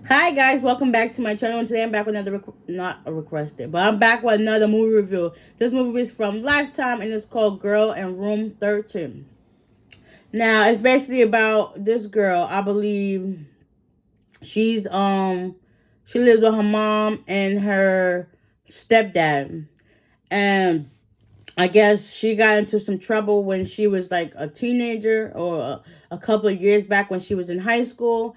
Hi guys, welcome back to my channel. And today I'm back with another not a requested, but I'm back with another movie review. This movie is from Lifetime and it's called Girl in Room 13. Now it's basically about this girl. I believe she's she lives with her mom and her stepdad, and I guess she got into some trouble when she was like a teenager or a couple of years back when she was in high school,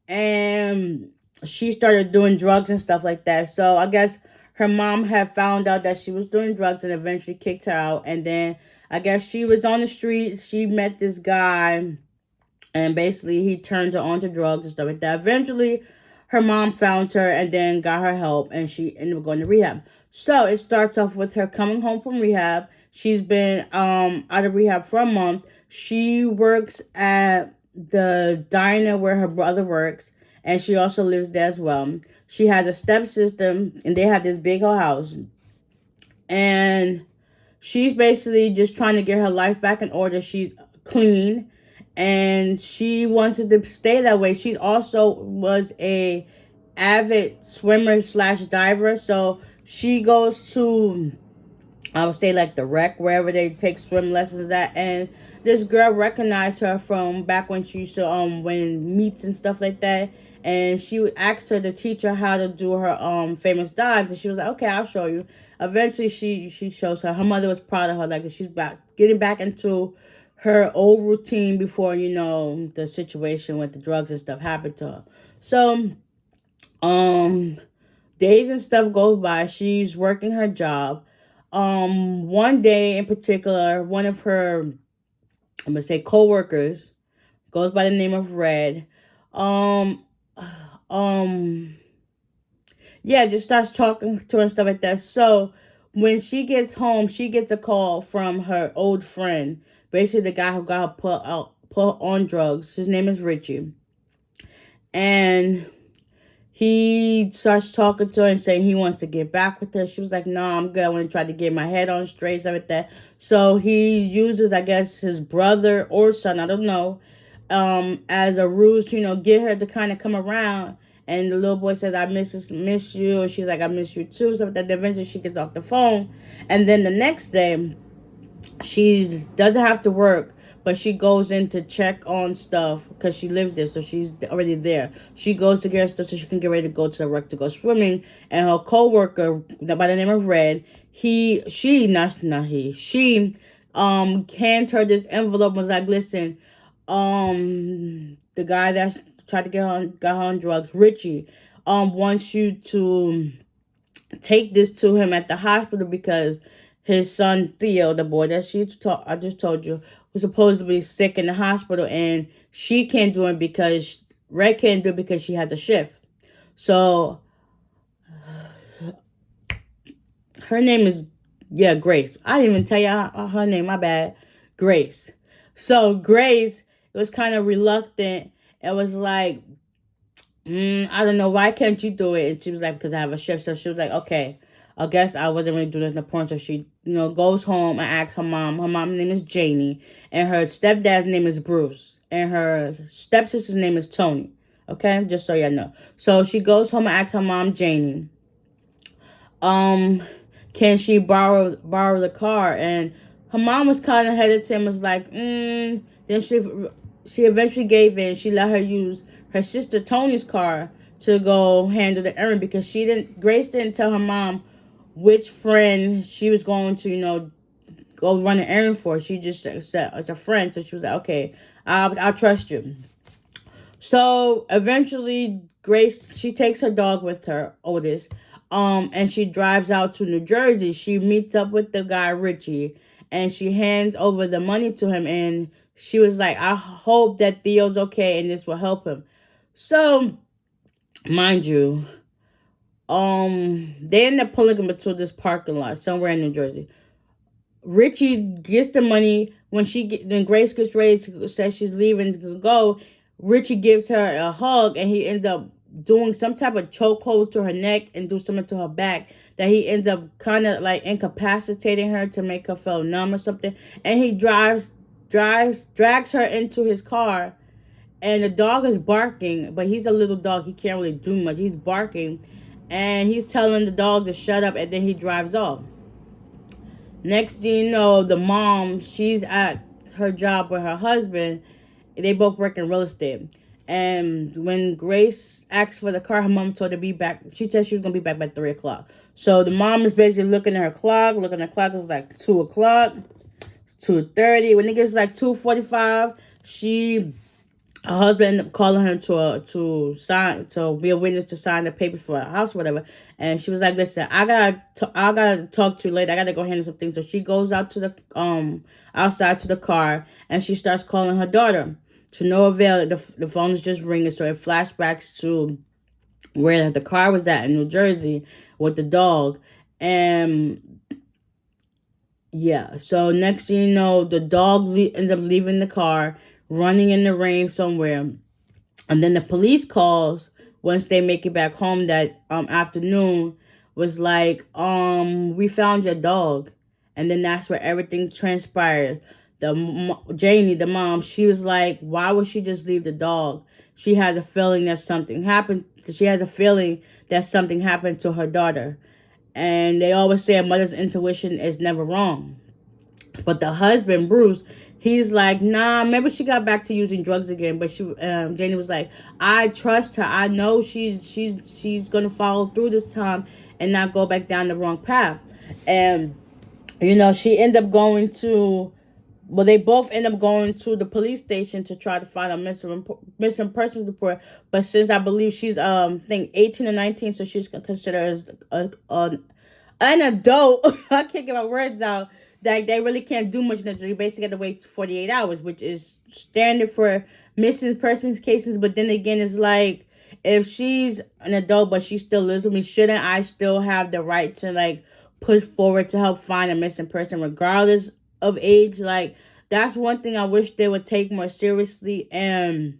and she started doing drugs and stuff like that. So I guess her mom had found out that she was doing drugs and eventually kicked her out. And then I guess she was on the streets. She met this guy, and basically he turned her onto drugs and stuff like that. Eventually, her mom found her and then got her help, and she ended up going to rehab. So it starts off with her coming home from rehab. She's been out of rehab for a month. She works at the diner where her brother works, and she also lives there as well. She has a stepsister, and they have this big old house. And she's basically just trying to get her life back in order. She's clean, and she wants it to stay that way. She also was a avid swimmer slash diver, so she goes to, I would say, like the rec, wherever they take swim lessons at. And this girl recognized her from back when she used to win meets and stuff like that. And she asked her to teach her how to do her famous dives, and she was like, "Okay, I'll show you." Eventually, she shows her. Her mother was proud of her, like she's back getting back into her old routine before the situation with the drugs and stuff happened to her. So um days and stuff goes by. She's working her job. One day in particular, one of her, I'm gonna say, co-workers, goes by the name of Red. Um, um, yeah, just starts talking to her and stuff like that. So when she gets home, she gets a call from her old friend, basically the guy who got her put on drugs. His name is Richie, and he starts talking to her and saying he wants to get back with her. She was like, "No, I'm good. I want to try to get my head on straight, stuff like that." So he uses, I guess, his brother or son, I don't know, as a ruse to, get her to kind of come around. And the little boy says, "I miss you," and she's like, "I miss you too." So that eventually she gets off the phone, and then the next day she doesn't have to work, but she goes in to check on stuff because she lives there, so she's already there. She goes to get her stuff so she can get ready to go to the wreck to go swimming. And her co-worker by the name of Red, she hands her this envelope and was like, "Listen, the guy that tried to got her on drugs, Richie, wants you to take this to him at the hospital because his son Theo, the boy that I just told you, was supposed to be sick in the hospital, and she can't do it because Red can't do it because she has a shift." So her name is, yeah, Grace. I didn't even tell you her name. My bad, Grace. So Grace was kind of reluctant. It was like, I don't know, why can't you do it? And she was like, "Because I have a shift." So she was like, "Okay, I guess I wasn't really doing this in the point." So she, goes home and asks her mom. Her mom's name is Janie, and her stepdad's name is Bruce, and her stepsister's name is Tony. Okay, just so you know. So she goes home and asks her mom, Janie, um, can she borrow the car? And her mom was kind of hesitant, was like, Then she eventually gave in. She let her use her sister Tony's car to go handle the errand because Grace didn't tell her mom which friend she was going to, go run an errand for. She just said as a friend. So she was like, "Okay, I'll trust you." So eventually, Grace, she takes her dog with her, Otis, and she drives out to New Jersey. She meets up with the guy Richie, and she hands over the money to him. And she was like, "I hope that Theo's okay, and this will help him." So, mind you, they end up pulling him into this parking lot somewhere in New Jersey. Richie gets the money then Grace gets ready to say she's leaving to go. Richie gives her a hug, and he ends up doing some type of chokehold to her neck and do something to her back that he ends up kind of like incapacitating her to make her feel numb or something. And he drags her into his car, and the dog is barking, but he's a little dog. He can't really do much. He's barking, and he's telling the dog to shut up, and then he drives off. Next thing you know, the mom, she's at her job with her husband. They both work in real estate. And when Grace asked for the car, her mom told her to be back. She said she was going to be back by 3 o'clock. So the mom is basically looking at her clock. Looking at the clock, it's like 2 o'clock, 2:30. When it gets like 2:45, her husband ended up calling her to be a witness to sign the paper for a house or whatever. And she was like, listen, I gotta talk to you later. I gotta go handle some things. So she goes out to the outside to the car, and she starts calling her daughter. To no avail. The phone is just ringing. So it flashbacks to where the car was at in New Jersey with the dog. And yeah, so next thing you know, the dog ends up leaving the car, running in the rain somewhere. And then the police calls once they make it back home that afternoon, was like, we found your dog. And then that's where everything transpires. Janie, the mom, she was like, why would she just leave the dog? She had a feeling that something happened. She had a feeling that something happened to her daughter. And they always say a mother's intuition is never wrong. But the husband, Bruce, he's like, nah, maybe she got back to using drugs again. But Janie was like, I trust her. I know she's gonna follow through this time and not go back down the wrong path. And she ended up going to. Well, they both end up going to the police station to try to find a missing persons report. But since I believe she's I think 18 or 19, so she's considered as an adult. I can't get my words out. Like, they really can't do much. You basically have to wait 48 hours, which is standard for missing persons cases. But then again, it's like, if she's an adult but she still lives with me, shouldn't I still have the right to like push forward to help find a missing person regardless of age? Like, that's one thing I wish they would take more seriously and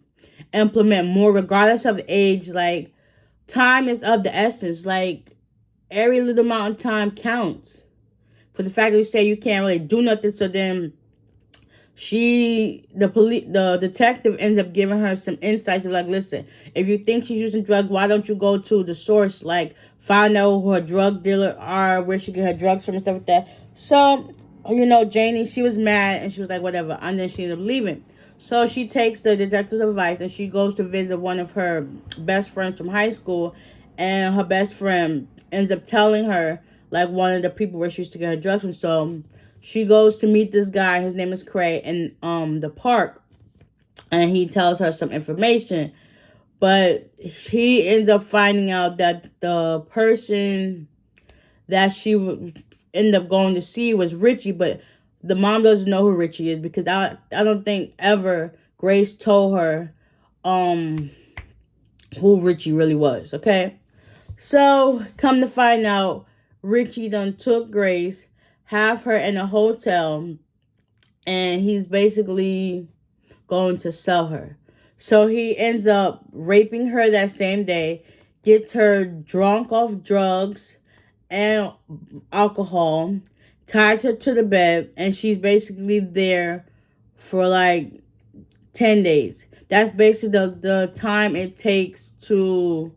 implement more regardless of age. Like, time is of the essence. Like, every little amount of time counts. For the fact that you say you can't really do nothing, so then the detective ends up giving her some insights of like, listen, if you think she's using drugs, why don't you go to the source, like find out who her drug dealer are, where she get her drugs from and stuff like that. So, Janie, she was mad and she was like, whatever, and then she ended up leaving. So she takes the detective's advice and she goes to visit one of her best friends from high school, and her best friend ends up telling her like one of the people where she used to get her drugs from. So she goes to meet this guy. His name is Craig in the park, and he tells her some information. But she ends up finding out that the person that she would end up going to see was Richie, but the mom doesn't know who Richie is because I don't think ever Grace told her who Richie really was. Okay, so come to find out, Richie done took Grace, have her in a hotel, and he's basically going to sell her. So he ends up raping her that same day, gets her drunk off drugs and alcohol, ties her to the bed, and she's basically there for like 10 days. That's basically the time it takes to,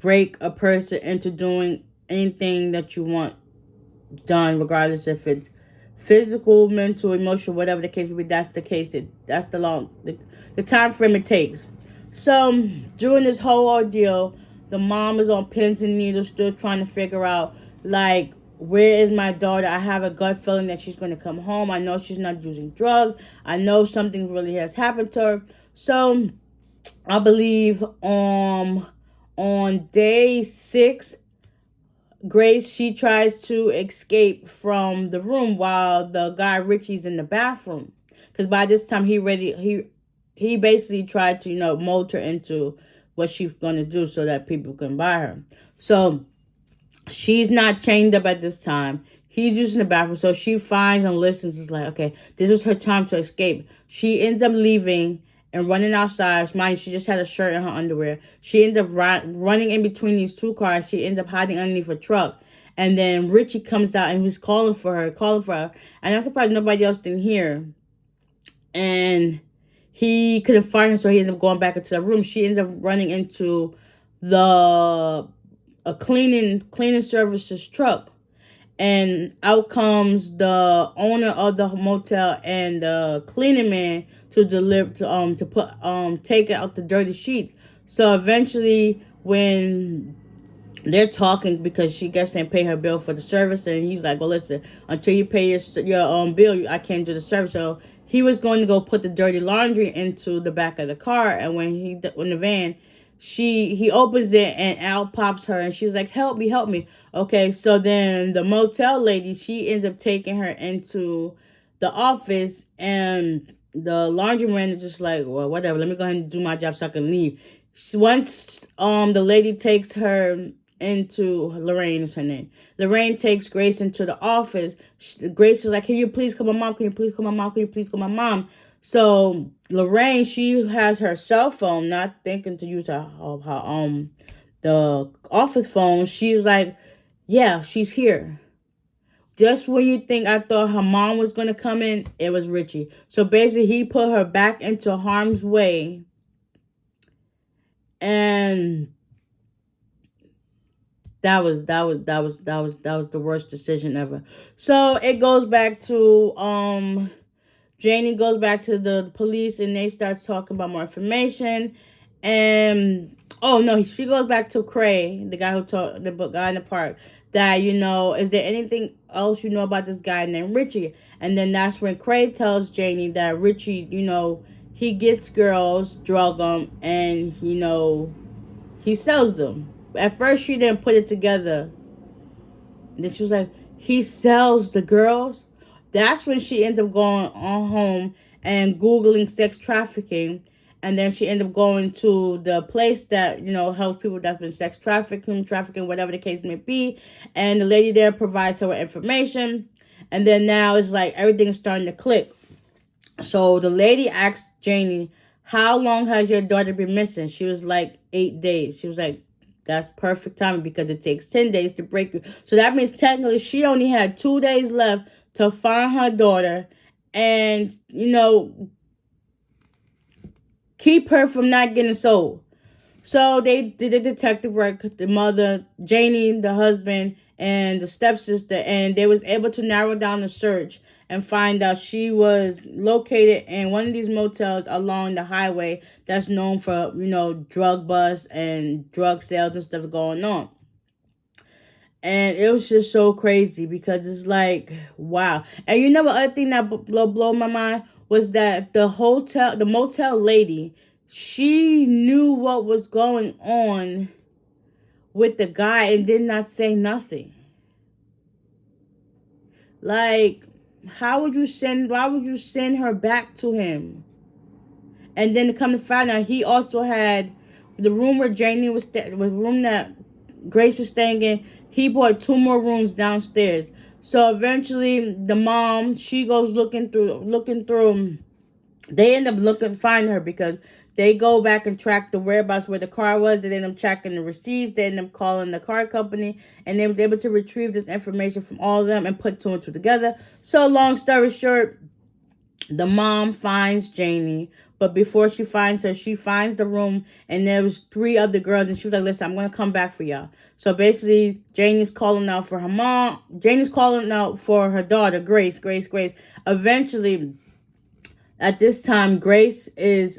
break a person into doing anything that you want done, regardless if it's physical, mental, emotional, whatever the case may be. That's the case. That's the time frame it takes. So during this whole ordeal, the mom is on pins and needles, still trying to figure out, like, where is my daughter? I have a gut feeling that she's going to come home. I know she's not using drugs. I know something really has happened to her. So I believe on day 6, Grace, she tries to escape from the room while the guy Richie's in the bathroom. Because by this time he basically tried to, mold her into what she's going to do so that people can buy her. So she's not chained up at this time. He's using the bathroom. So she finds and listens. It's like, okay, this is her time to escape. She ends up leaving and running outside. Mind you, she just had a shirt and her underwear. She ends up running in between these two cars. She ends up hiding underneath a truck. And then Richie comes out and he's calling for her. And I'm surprised nobody else didn't hear. And he couldn't find her, so he ended up going back into the room. She ends up running into the a cleaning services truck, and out comes the owner of the motel and the cleaning man to deliver to put take out the dirty sheets. So eventually, when they're talking, because she gets didn't pay her bill for the service, and he's like, well, listen, until you pay your bill, I can't do the service. So he was going to go put the dirty laundry into the back of the car, and when the van, he opens it, and out pops her, and she's like, help me, help me. Okay, so then the motel lady, she ends up taking her into the office, and the laundryman is just like, well, whatever, let me go ahead and do my job so I can leave. Once the lady takes her into, Lorraine is her name. Lorraine takes Grace into the office. Grace is like, can you please call my mom? Can you please call my mom? Can you please call my mom? So Lorraine, she has her cell phone, not thinking to use her the office phone. She's like, yeah, she's here. Just when you think I thought her mom was gonna come in, it was Richie. So basically, he put her back into harm's way, and that was the worst decision ever. So it goes back to Janie goes back to the police, and they start talking about more information. And oh no, she goes back to Cray, the guy who talked, the guy in the park. That, is there anything else you know about this guy named Richie? And then that's when Cray tells Janie that Richie, he gets girls, drug them, and he sells them. At first, she didn't put it together. And then she was like, he sells the girls? That's when she ended up going on home and Googling sex trafficking. And then she ended up going to the place that, helps people that's been sex trafficking, whatever the case may be. And the lady there provides her with information. And then now it's like everything is starting to click. So the lady asked Janie, how long has your daughter been missing? She was like, 8 days. She was like, that's perfect timing because it takes 10 days to break you. So that means technically she only had 2 days left to find her daughter and, keep her from not getting sold. So they did the detective work, the mother, Janie, the husband, and the stepsister, and they was able to narrow down the search and find out she was located in one of these motels along the highway that's known for, drug busts and drug sales and stuff going on. And it was just so crazy because it's like, wow. And the other thing that blow my mind was that the motel lady, she knew what was going on with the guy and did not say nothing. Like, why would you send her back to him? And then to come to find out, he also had the room where Janie was room that Grace was staying in. He bought 2 more rooms downstairs. So eventually, the mom, she goes looking through. They end up find her because they go back and track the whereabouts where the car was. They end up tracking the receipts. They end up calling the car company, and they were able to retrieve this information from all of them and put 2 and 2 together. So long story short, the mom finds Janie, but before she finds her, she finds the room, and there was 3 other girls, and she was like, listen, I'm going to come back for y'all. So basically, Janie's calling out for her mom. Janie's calling out for her daughter, Grace. Eventually, at this time, Grace is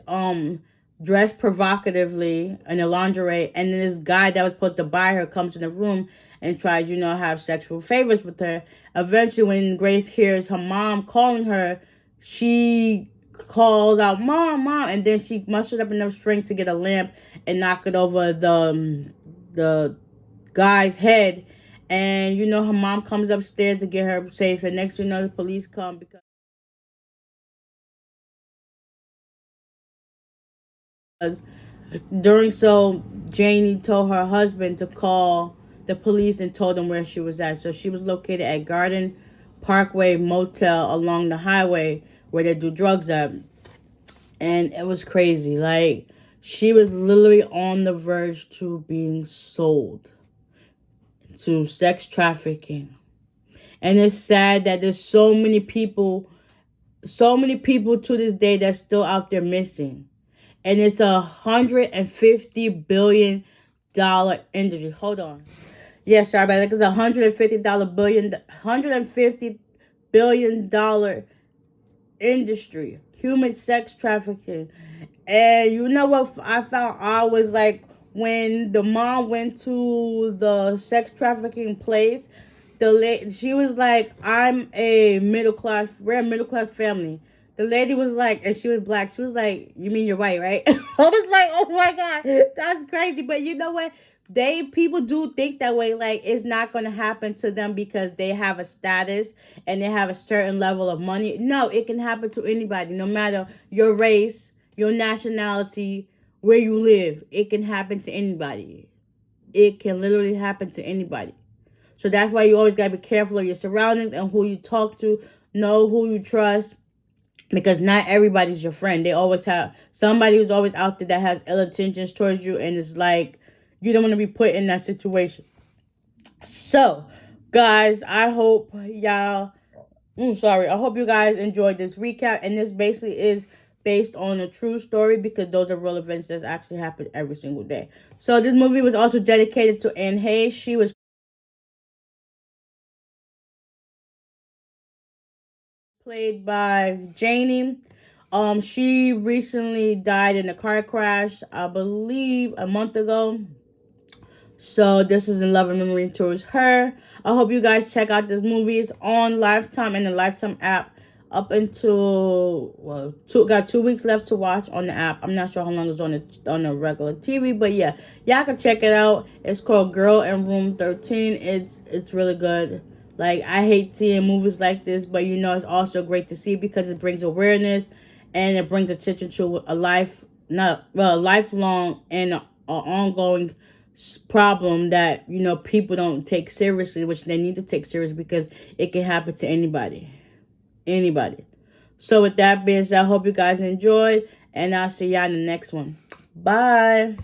dressed provocatively in a lingerie, and then this guy that was supposed to buy her comes in the room and tries, have sexual favors with her. Eventually, when Grace hears her mom calling her, she calls out, Mom, Mom, and then she musters up enough strength to get a lamp and knock it over the guy's head. And, her mom comes upstairs to get her safe, and next thing you know, the police come because Janie told her husband to call the police and told them where she was at. So she was located at Garden Parkway Motel along the highway where they do drugs at. And it was crazy. Like, she was literally on the verge to being sold to sex trafficking. And it's sad that there's so many people so many people to this day that's still out there missing. And it's $150 billion industry. Hold on. Yes, sorry about that. It's $150 billion industry. Human sex trafficking. And you know what I found out was like when the mom went to the sex trafficking place, she was like, I'm a we're a middle class family. The lady was like, and she was black. She was like, you mean you're white, right? I was like, oh my God, that's crazy. But you know what? People do think that way. Like, it's not going to happen to them because they have a status and they have a certain level of money. No, it can happen to anybody, no matter your race, your nationality, where you live. It can happen to anybody. It can literally happen to anybody. So that's why you always got to be careful of your surroundings and who you talk to. Know who you trust, because not everybody's your friend. They always have somebody who's always out there that has ill intentions towards you, and it's like you don't want to be put in that situation. So, guys, I hope I hope you guys enjoyed this recap, and this basically is based on a true story because those are real events that actually happen every single day. So this movie was also dedicated to Anne Hayes. She was played by Janie. She recently died in a car crash, I believe, a month ago. So this is in love and memory towards her. I hope you guys check out this movie. It's on Lifetime and the Lifetime app up until got 2 weeks left to watch on the app. I'm not sure how long it's on the regular TV, but yeah, y'all can check it out. It's called Girl in Room 13. It's really good. Like, I hate seeing movies like this, but you know it's also great to see because it brings awareness and it brings attention to a lifelong and a ongoing problem that people don't take seriously, which they need to take serious because it can happen to anybody. So with that being said, I hope you guys enjoyed, and I'll see y'all in the next one. Bye.